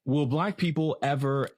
Will Black people ever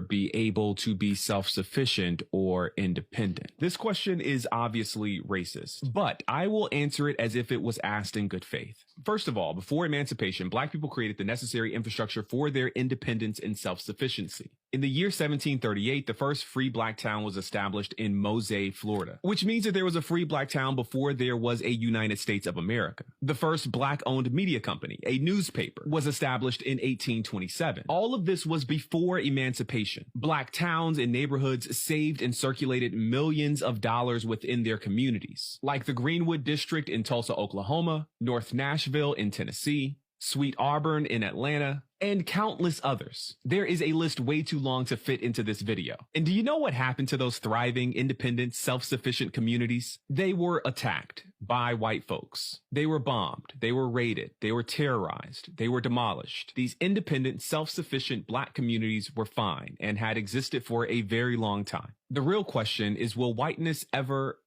be able to be self-sufficient or independent? This question is obviously racist, but I will answer it as if it was asked in good faith. First of all, before emancipation, Black people created the necessary infrastructure for their independence and self-sufficiency. In the year 1738, the first free Black town was established in Maui, Florida, which means that there was a free Black town before there was a United States of America. The first Black-owned media company, a newspaper, was established in 1827. All of this was before emancipation. Black towns and neighborhoods saved and circulated millions of dollars within their communities, like the Greenwood District in Tulsa, Oklahoma, North Nashville in Tennessee, Sweet Auburn in Atlanta, and countless others. There is a list way too long to fit into this video. And do you know what happened to those thriving, independent, self-sufficient communities? They were attacked by white folks. They were bombed. They were raided. They were terrorized. They were demolished. These independent, self-sufficient Black communities were fine and had existed for a very long time. The real question is, will whiteness ever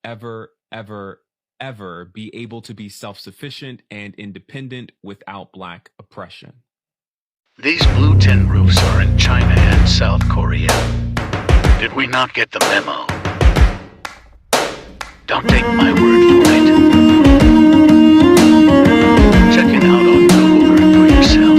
be able to be self-sufficient and independent without Black oppression? These blue tin roofs are in China and South Korea. Did we not get the memo? Don't take my word for it. Check it out on Google Earth for yourself.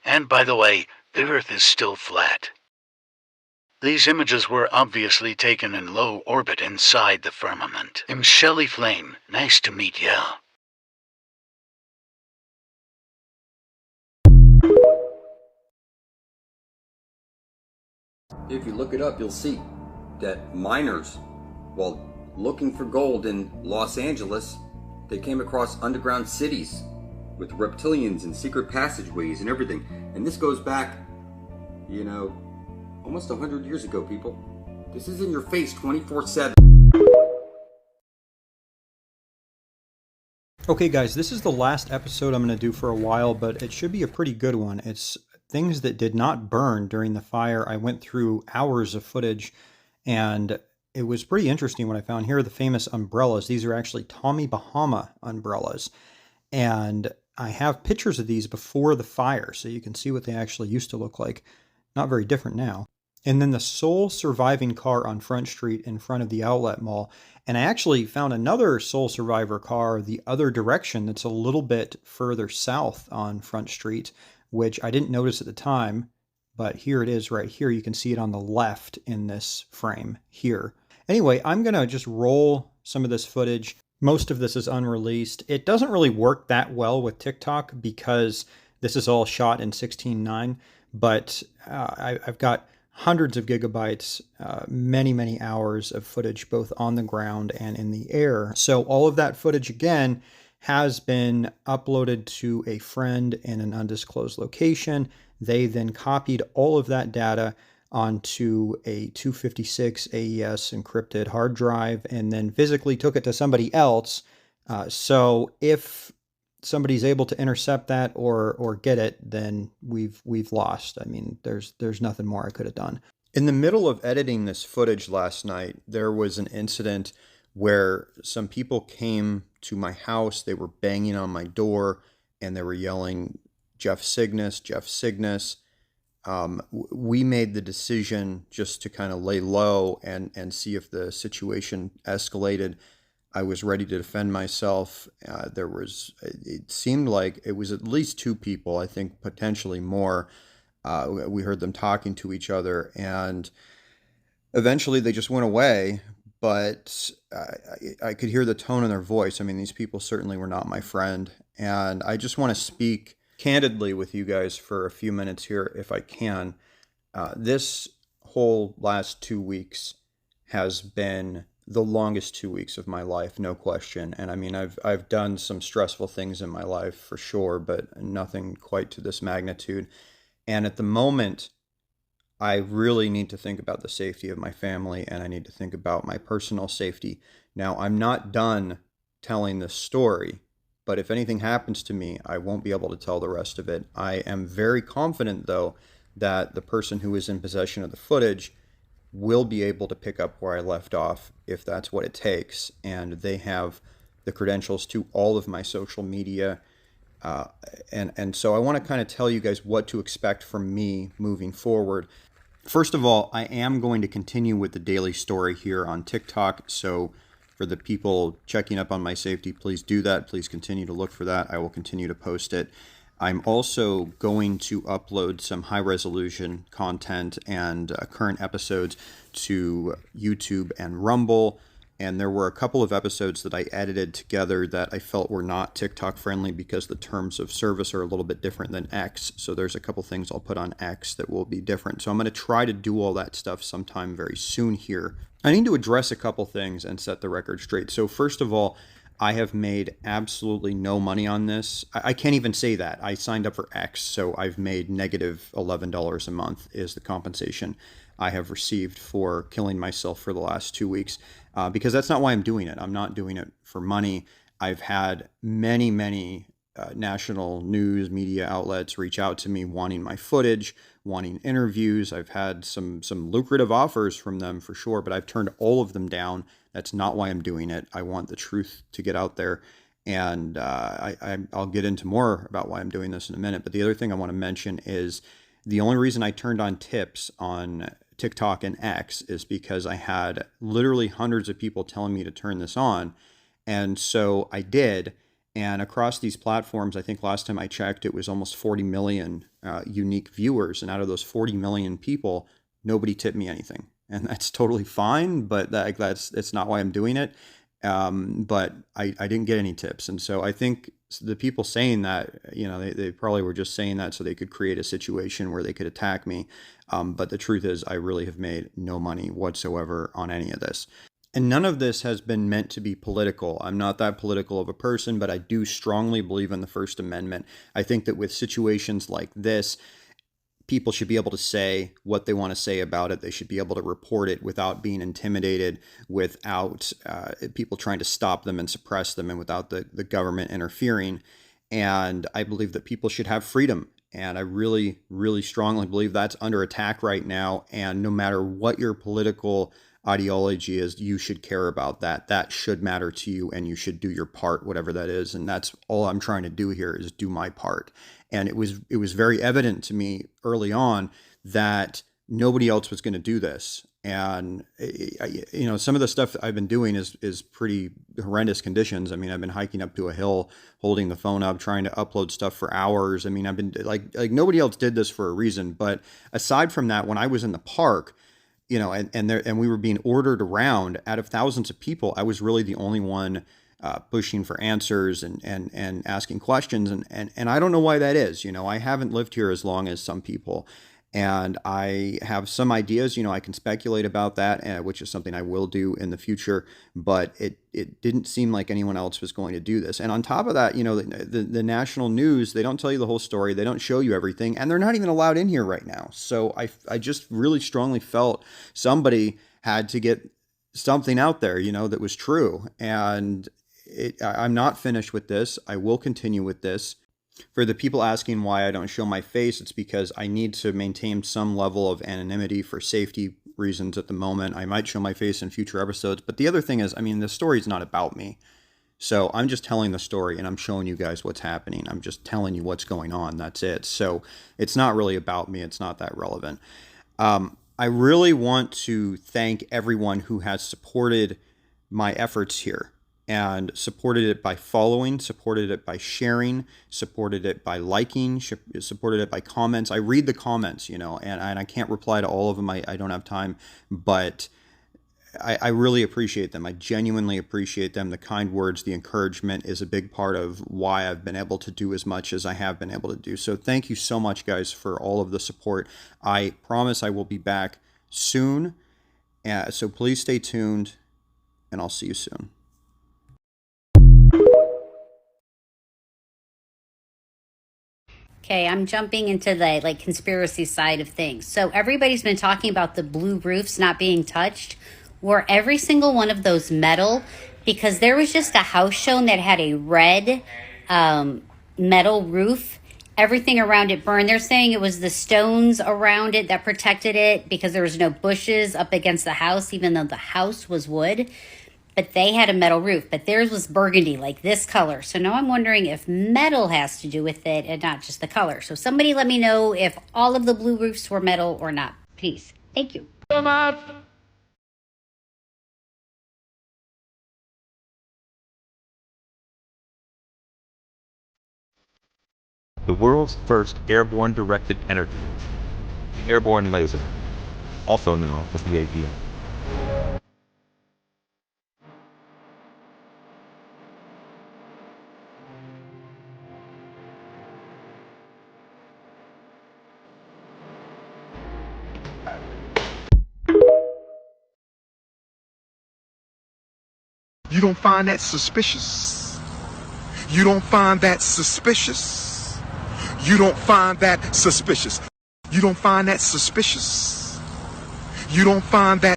And by the way, the Earth is still flat. These images were obviously taken in low orbit inside the firmament. I'm Shelley Flame. Nice to meet ya. If you look it up, you'll see that miners, while looking for gold in Los Angeles, they came across underground cities with reptilians and secret passageways and everything. And this goes back, almost 100 years ago, people. This is in your face 24/7. Okay guys, this is the last episode I'm going to do for a while, but it should be a pretty good one. It's things that did not burn during the fire. I went through hours of footage, and it was pretty interesting what I found. Here are the famous umbrellas. These are actually Tommy Bahama umbrellas. And I have pictures of these before the fire, so you can see what they actually used to look like. Not very different now. And then the sole surviving car on Front Street in front of the outlet mall. And I actually found another sole survivor car the other direction that's a little bit further south on Front Street, which I didn't notice at the time, but here it is right here. You can see it on the left in this frame here. Anyway, I'm going to just roll some of this footage. Most of this is unreleased. It doesn't really work that well with TikTok because this is all shot in 16:9, but I've got hundreds of gigabytes, many, many hours of footage, both on the ground and in the air. So all of that footage, again, has been uploaded to a friend in an undisclosed location. They then copied all of that data onto a 256 AES encrypted hard drive and then physically took it to somebody else. So if somebody's able to intercept that or get it, then we've lost. I mean, there's nothing more I could have done. In the middle of editing this footage last night, there was an incident where some people came to my house. They were banging on my door and they were yelling, "Jeff Cygnus, Jeff Cygnus." We made the decision just to kind of lay low and see if the situation escalated. I was ready to defend myself. It seemed like it was at least two people, I think potentially more. We heard them talking to each other, and eventually they just went away. But I could hear the tone in their voice. I mean, these people certainly were not my friend. And I just want to speak candidly with you guys for a few minutes here, if I can. This whole last 2 weeks has been the longest 2 weeks of my life, no question. And I mean, I've done some stressful things in my life for sure, but nothing quite to this magnitude. And at the moment, I really need to think about the safety of my family, and I need to think about my personal safety. Now, I'm not done telling this story, but if anything happens to me, I won't be able to tell the rest of it. I am very confident, though, that the person who is in possession of the footage will be able to pick up where I left off if that's what it takes. And they have the credentials to all of my social media. And so I want to kind of tell you guys what to expect from me moving forward. First of all, I am going to continue with the daily story here on TikTok. So for the people checking up on my safety, please do that. Please continue to look for that. I will continue to post it. I'm also going to upload some high resolution content and current episodes to YouTube and Rumble. And there were a couple of episodes that I edited together that I felt were not TikTok friendly because the terms of service are a little bit different than X. So there's a couple things I'll put on X that will be different. So I'm going to try to do all that stuff sometime very soon here. I need to address a couple things and set the record straight. So first of all, I have made absolutely no money on this. I can't even say that. I signed up for X, so I've made negative $11 a month is the compensation I have received for killing myself for the last 2 weeks, because that's not why I'm doing it. I'm not doing it for money. I've had many national news media outlets reach out to me wanting my footage, wanting interviews. I've had some lucrative offers from them for sure, but I've turned all of them down. That's not why I'm doing it. I want the truth to get out there. And I'll get into more about why I'm doing this in a minute. But the other thing I want to mention is the only reason I turned on tips on TikTok and X is because I had literally hundreds of people telling me to turn this on. And so I did. And across these platforms, I think last time I checked, it was almost 40 million unique viewers. And out of those 40 million people, nobody tipped me anything. And that's totally fine, but it's not why I'm doing it. But I didn't get any tips. And so I think the people saying that, they probably were just saying that so they could create a situation where they could attack me. But the truth is I really have made no money whatsoever on any of this. And none of this has been meant to be political. I'm not that political of a person, but I do strongly believe in the First Amendment. I think that with situations like this, people should be able to say what they want to say about it. They should be able to report it without being intimidated, without people trying to stop them and suppress them, and without the government interfering. And I believe that people should have freedom. And I really, really strongly believe that's under attack right now. And no matter what your political ideology is you should care about that. That should matter to you and you should do your part, whatever that is. And that's all I'm trying to do here is do my part. And it was very evident to me early on that nobody else was going to do this. And, some of the stuff I've been doing is pretty horrendous conditions. I mean, I've been hiking up to a hill, holding the phone up, trying to upload stuff for hours. I mean, I've been like nobody else did this for a reason. But aside from that, when I was in the park, and we were being ordered around out of thousands of people, I was really the only one pushing for answers and asking questions. And I don't know why that is. I haven't lived here as long as some people. And I have some ideas, I can speculate about that, which is something I will do in the future. But it didn't seem like anyone else was going to do this. And on top of that, the national news, they don't tell you the whole story. They don't show you everything. And they're not even allowed in here right now. So I just really strongly felt somebody had to get something out there, that was true. And I'm not finished with this. I will continue with this. For the people asking why I don't show my face, it's because I need to maintain some level of anonymity for safety reasons at the moment. I might show my face in future episodes. But the other thing is, the story's not about me. So I'm just telling the story and I'm showing you guys what's happening. I'm just telling you what's going on. That's it. So it's not really about me. It's not that relevant. I really want to thank everyone who has supported my efforts here. And supported it by following, supported it by sharing, supported it by liking, supported it by comments. I read the comments, and I can't reply to all of them. I don't have time, but I really appreciate them. I genuinely appreciate them. The kind words, the encouragement is a big part of why I've been able to do as much as I have been able to do. So thank you so much, guys, for all of the support. I promise I will be back soon. So please stay tuned, and I'll see you soon. Okay, I'm jumping into the conspiracy side of things. So everybody's been talking about the blue roofs not being touched. Were every single one of those metal? Because there was just a house shown that had a red metal roof. Everything around it burned. They're saying it was the stones around it that protected it because there was no bushes up against the house, even though the house was wood. But they had a metal roof, but theirs was burgundy, like this color. So now I'm wondering if metal has to do with it and not just the color. So somebody let me know if all of the blue roofs were metal or not, please. Thank you. The world's first airborne directed energy, airborne laser, also known as the APM. You don't find that suspicious? You don't find that suspicious? You don't find that suspicious? You don't find that suspicious? You don't find that...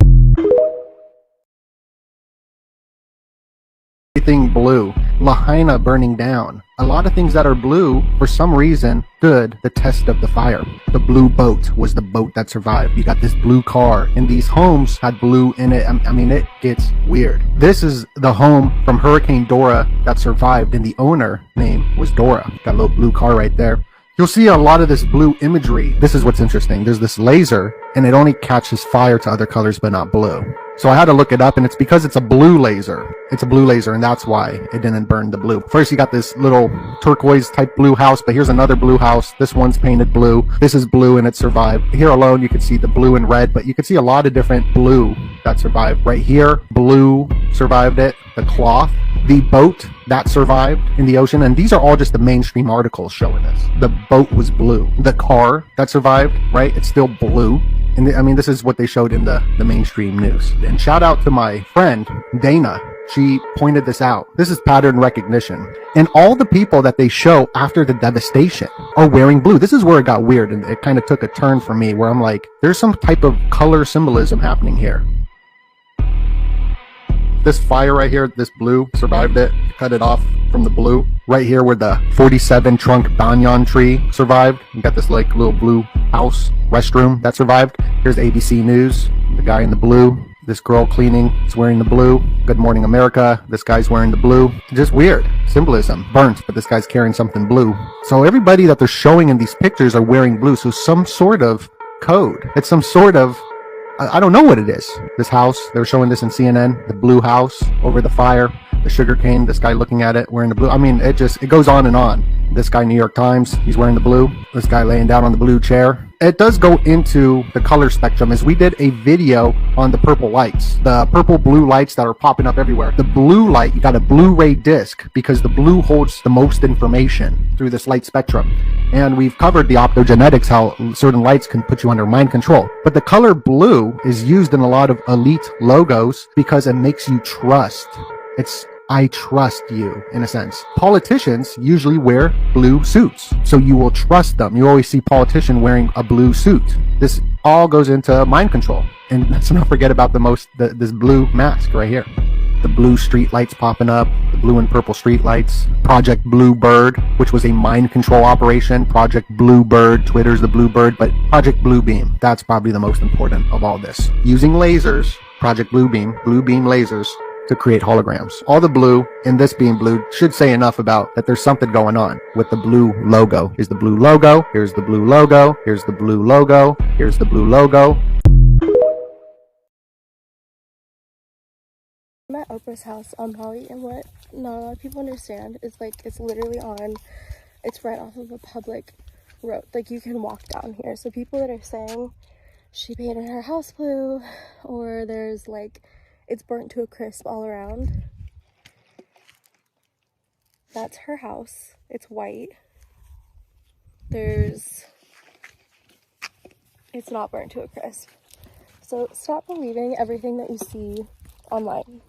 Everything blue. Lahaina burning down. A lot of things that are blue, for some reason, stood the test of the fire. The blue boat was the boat that survived. You got this blue car, and these homes had blue in it. I mean, it gets weird. This is the home from Hurricane Dora that survived, and the owner name was Dora. Got a little blue car right there. You'll see a lot of this blue imagery. This is what's interesting. There's this laser, and it only catches fire to other colors, but not blue. So I had to look it up, and it's because it's a blue laser. It's a blue laser, and that's why it didn't burn the blue. First, you got this little turquoise type blue house, but here's another blue house. This one's painted blue. This is blue, and it survived. Here alone, you can see the blue and red, but you can see a lot of different blue that survived. Right here, blue survived it. The cloth, the boat that survived in the ocean, and these are all just the mainstream articles showing this. The boat was blue. The car that survived, right, it's still blue. And I mean, this is what they showed in the mainstream news. And shout out to my friend, Dana. She pointed this out. This is pattern recognition. And all the people that they show after the devastation are wearing blue. This is where it got weird, and it kind of took a turn for me where I'm like, there's some type of color symbolism happening here. This fire right here, this blue, survived it. Cut it off from the blue. Right here where the 47 trunk banyan tree survived. You got this like little blue house restroom that survived. Here's ABC News, the guy in the blue. This girl cleaning is wearing the blue. Good Morning America. This guy's wearing the blue. Just weird. Symbolism. Burnt, but this guy's carrying something blue. So everybody that they're showing in these pictures are wearing blue. So some sort of code. It's some sort of, I don't know what it is. This house, they were showing this in CNN, the blue house over the fire, the sugar cane, this guy looking at it wearing the blue. I mean, it goes on and on. This guy, New York Times, he's wearing the blue. This guy laying down on the blue chair. It does go into the color spectrum, as we did a video on the purple lights, the purple blue lights that are popping up everywhere. The blue light, you got a Blu-ray disc because the blue holds the most information through this light spectrum. And we've covered the optogenetics, how certain lights can put you under mind control. But the color blue is used in a lot of elite logos because it makes you trust. It's I trust you, in a sense. Politicians usually wear blue suits, so you will trust them. You always see politician wearing a blue suit. This all goes into mind control. And let's not forget about this blue mask right here. The blue street lights popping up, the blue and purple street lights. Project Bluebird, which was a mind control operation. Project Bluebird, Twitter's the Bluebird, but Project Bluebeam, that's probably the most important of all this. Using lasers, Project Bluebeam lasers, to create holograms. All the blue in this being blue should say enough about that there's something going on with the blue logo. Here's the blue logo, here's the blue logo, here's the blue logo, here's the blue logo. I'm at Oprah's house on Maui, and what not a lot of people understand is like it's literally it's right off of a public road. Like you can walk down here. So people that are saying she painted her house blue, or there's like it's burnt to a crisp all around. That's her house. It's white. It's not burnt to a crisp. So stop believing everything that you see online.